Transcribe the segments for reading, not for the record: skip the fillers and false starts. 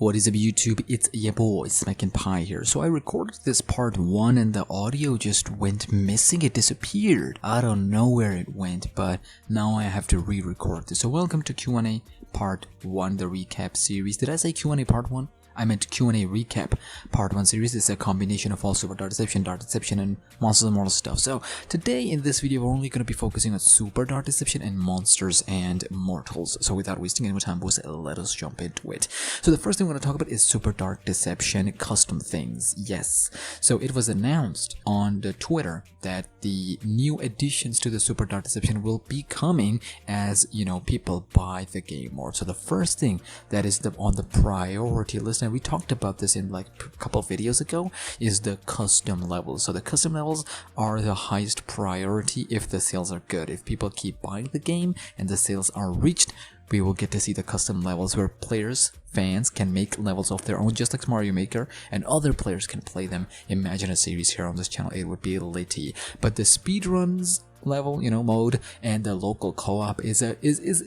What is up YouTube, it's your boy SmackNPie here. So I recorded this part 1 and the audio just went missing, it disappeared. I don't know where it went, but now I have to re-record this. So welcome to QnA part 1, the recap series. Did I say QnA part 1? I meant QnA Recap Part 1 series. Is a combination of all Super Dark Deception, and Monsters and Mortals stuff. So today in this video we're only going to be focusing on Super Dark Deception and Monsters and Mortals. So without wasting any more time, boys, let us jump into it. So the first thing we're going to talk about is Super Dark Deception custom things. Yes. So it was announced on the Twitter that the new additions to the Super Dark Deception will be coming as, you know, people buy the game more. So the first thing that is on the priority list, and we talked about this in like a couple of videos ago, is the custom levels. So the custom levels are the highest priority if the sales are good. If people keep buying the game and the sales are reached, we will get to see the custom levels where players, fans can make levels of their own, just like Mario Maker, and other players can play them. Imagine a series here on this channel, it would be litty. But the speedruns level, you know, mode, and the local co-op is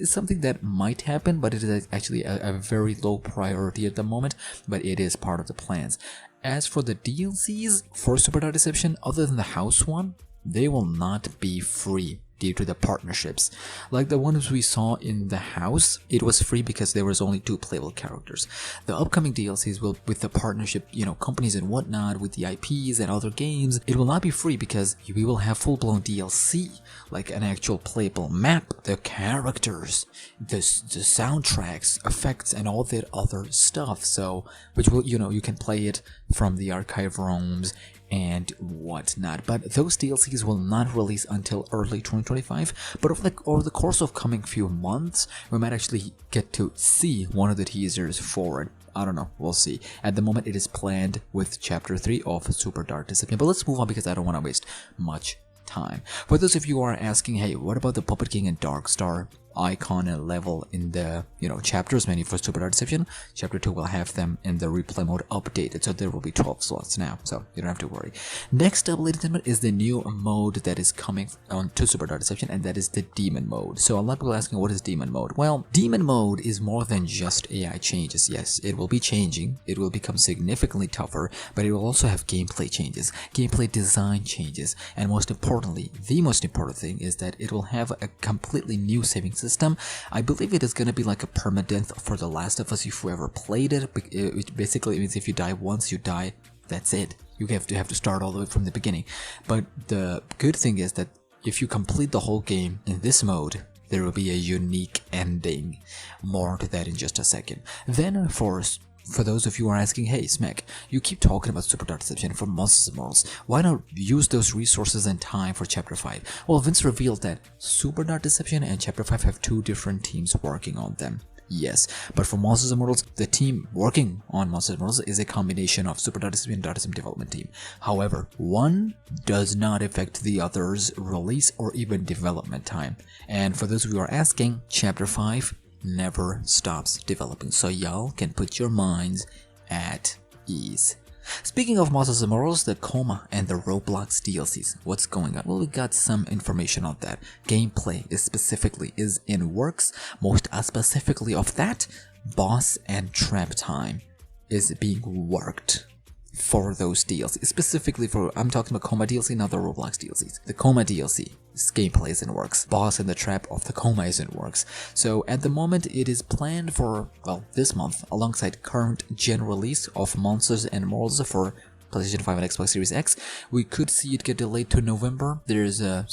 something that might happen, but it is actually a very low priority at the moment, but it is part of the plans. As for the DLCs for Super Dark Deception, other than the house one, they will not be free due to the partnerships. Like the ones we saw in the house, it was free because there was only 2 playable characters. The upcoming DLCs will, with the partnership, you know, companies and whatnot, with the IPs and other games, it will not be free because we will have full-blown DLC, like an actual playable map, the characters, the soundtracks, effects, and all that other stuff. So, which will, you know, you can play it from the archive ROMs and whatnot. But those DLCs will not release until early 2025, but over the course of coming few months, we might actually get to see one of the teasers for it. I don't know, we'll see. At the moment, it is planned with Chapter 3 of Super Dark Deception, but let's move on because I don't want to waste much time. For those of you who are asking, hey, what about the Puppet King and Darkstar icon and level in the, you know, chapters menu for Super Dark Deception? Chapter 2 will have them in the replay mode updated, so there will be 12 slots now, so you don't have to worry. Next up, ladies and gentlemen, is the new mode that is coming on to Super Dark Deception, and that is the Demon Mode. So a lot of people are asking, what is Demon Mode? Well, Demon Mode is more than just AI changes. Yes, it will be changing, it will become significantly tougher, but it will also have gameplay changes, gameplay design changes, and most importantly, the most important thing is that it will have a completely new saving system. I believe it is going to be like a permadeath for The Last of Us if you ever played it. It basically means if you die once, you die, that's it. You have to start all the way from the beginning. But the good thing is that if you complete the whole game in this mode, there will be a unique ending. More to that in just a second. Then for those of you who are asking, hey Smack, you keep talking about Super Dark Deception for Monsters and Mortals, why not use those resources and time for Chapter 5? Well, Vince revealed that Super Dark Deception and Chapter 5 have 2 different teams working on them. Yes, but for Monsters and Mortals, the team working on Monsters and Mortals is a combination of Super Dark Deception and Dark Deception development team. However, one does not affect the other's release or even development time. And for those of you who are asking, Chapter 5 never stops developing, so y'all can put your minds at ease. Speaking of Monsters and Mortals, the Coma and the Roblox DLCs, what's going on? Well, we got some information on that. Gameplay is in works. Most specifically of that, boss and trap time is being worked for those DLCs. Specifically for, I'm talking about Coma DLC, not the Roblox DLCs. The Coma DLC, gameplay is in works. Boss and the trap of the Coma is in works. So at the moment it is planned for, well, this month, alongside current gen release of Monsters and Mortals for PlayStation 5 and Xbox Series X. We could see it get delayed to November. There's a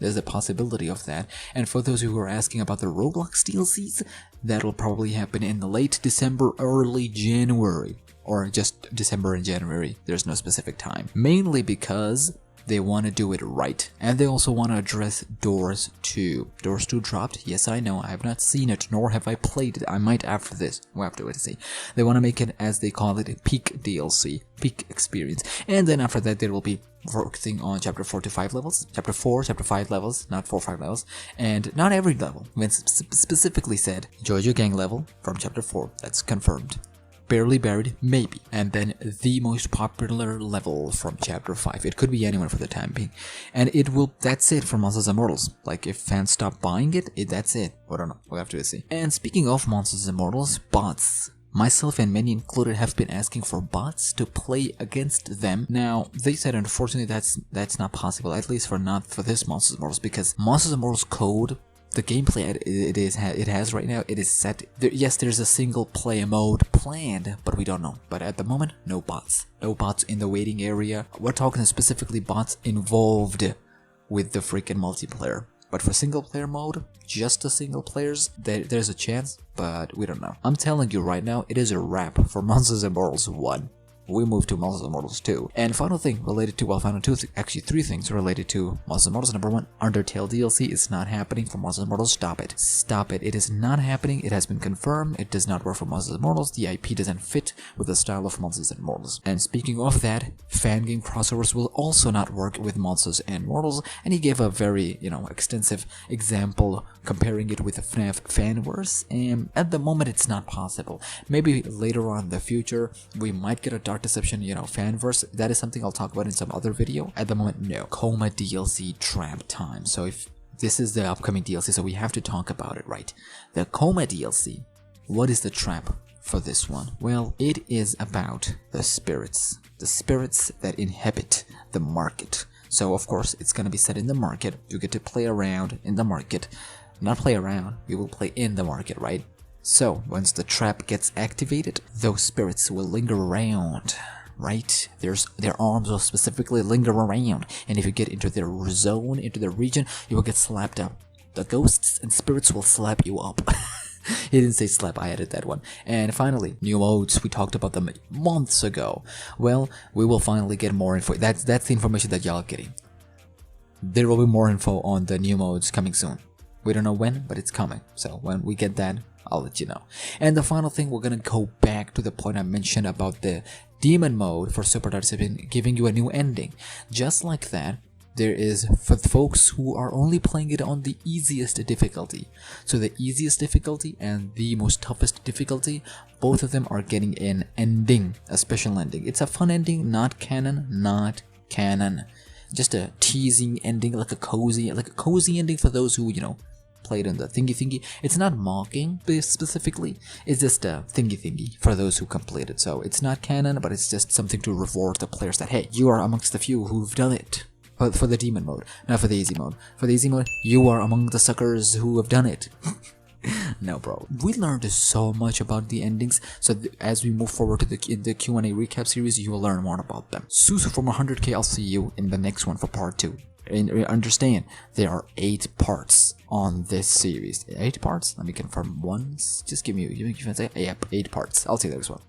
there's a possibility of that. And for those who are asking about the Roblox DLCs, that'll probably happen in late December, early January. Or just December and January, there's no specific time. Mainly because they want to do it right. And they also want to address Doors 2. Doors 2 dropped? Yes, I know, I have not seen it, nor have I played it. I might after this. We'll have to wait to see. They want to make it, as they call it, a peak DLC, peak experience. And then after that, there will be focusing on Chapter 4 to 5 levels. Chapter 4, Chapter 5 levels, not 4, 5 levels. And not every level. Vince specifically said, Jojo Gang level from Chapter 4. That's confirmed. Barely Buried, maybe. And then the most popular level from Chapter 5. It could be anyone for the time being. And it will, that's it for Monsters and Mortals. Like, if fans stop buying it, that's it. I don't know, we'll have to see. And speaking of Monsters and Mortals, bots. myself and many included have been asking for bots to play against them. Now, they said unfortunately that's not possible, at least not for this Monsters Immortals, because Monsters Immortals code, the gameplay it has right now, it is set. Yes, there's a single player mode planned, but we don't know. But at the moment, no bots. No bots in the waiting area. We're talking specifically bots involved with the freaking multiplayer. But for single player mode, just the single players, there's a chance, but we don't know. I'm telling you right now, it is a wrap for Monsters Immortals 1. We move to Monsters Immortals 2. And final thing related to, well, final two, actually 3 things related to Monsters Immortals. Number 1, Undertale DLC is not happening for Monsters Immortals. Stop it. Stop it. It is not happening. It has been confirmed. It does not work for Monsters Immortals. The IP doesn't fit with the style of Monsters Immortals. And speaking of that, fan game crossovers will also not work with Monsters Immortals. And he gave a very, extensive example comparing it with the FNAF fanverse. And at the moment, it's not possible. Maybe later on in the future, we might get a Dark Deception, fanverse. That is something I'll talk about in some other video. At the moment, no. Coma DLC trap time. So if this is the upcoming DLC, so we have to talk about it, right? The Coma DLC. What is the trap for this one? Well, it is about the spirits. The spirits that inhabit the market. So of course, it's gonna be set in the market. You get to play around in the market. Not play around, you will play in the market, right? So, once the trap gets activated, those spirits will linger around, right? Their arms will specifically linger around, and if you get into their zone, into their region, you will get slapped up. The ghosts and spirits will slap you up. He didn't say slap, I added that one. And finally, new modes, we talked about them months ago. Well, we will finally get more info. That's the information that y'all are getting. There will be more info on the new modes coming soon. We don't know when, but it's coming. So when we get that, I'll let you know. And the final thing, we're gonna go back to the point I mentioned about the demon mode for Super Dark Deception giving you a new ending. Just like that, there is for folks who are only playing it on the easiest difficulty. So the easiest difficulty and the most toughest difficulty, both of them are getting an ending, a special ending. It's a fun ending, not canon, not canon. Just a teasing ending, like a cozy ending for those who, played on the thingy. It's not mocking specifically, it's just a thingy for those who completed. So it's not canon, but it's just something to reward the players that, hey, you are amongst the few who've done it. For the demon mode, not for the easy mode. For the easy mode, you are among the suckers who have done it. No, bro. We learned so much about the endings, so as we move forward to the Q&A recap series, you will learn more about them. Susu from 100k, I'll see you in the next one for part 2. And understand, there are 8 parts on this series. 8 parts? Let me confirm once. Just give me, you can say, yep, 8 parts. I'll see you next one.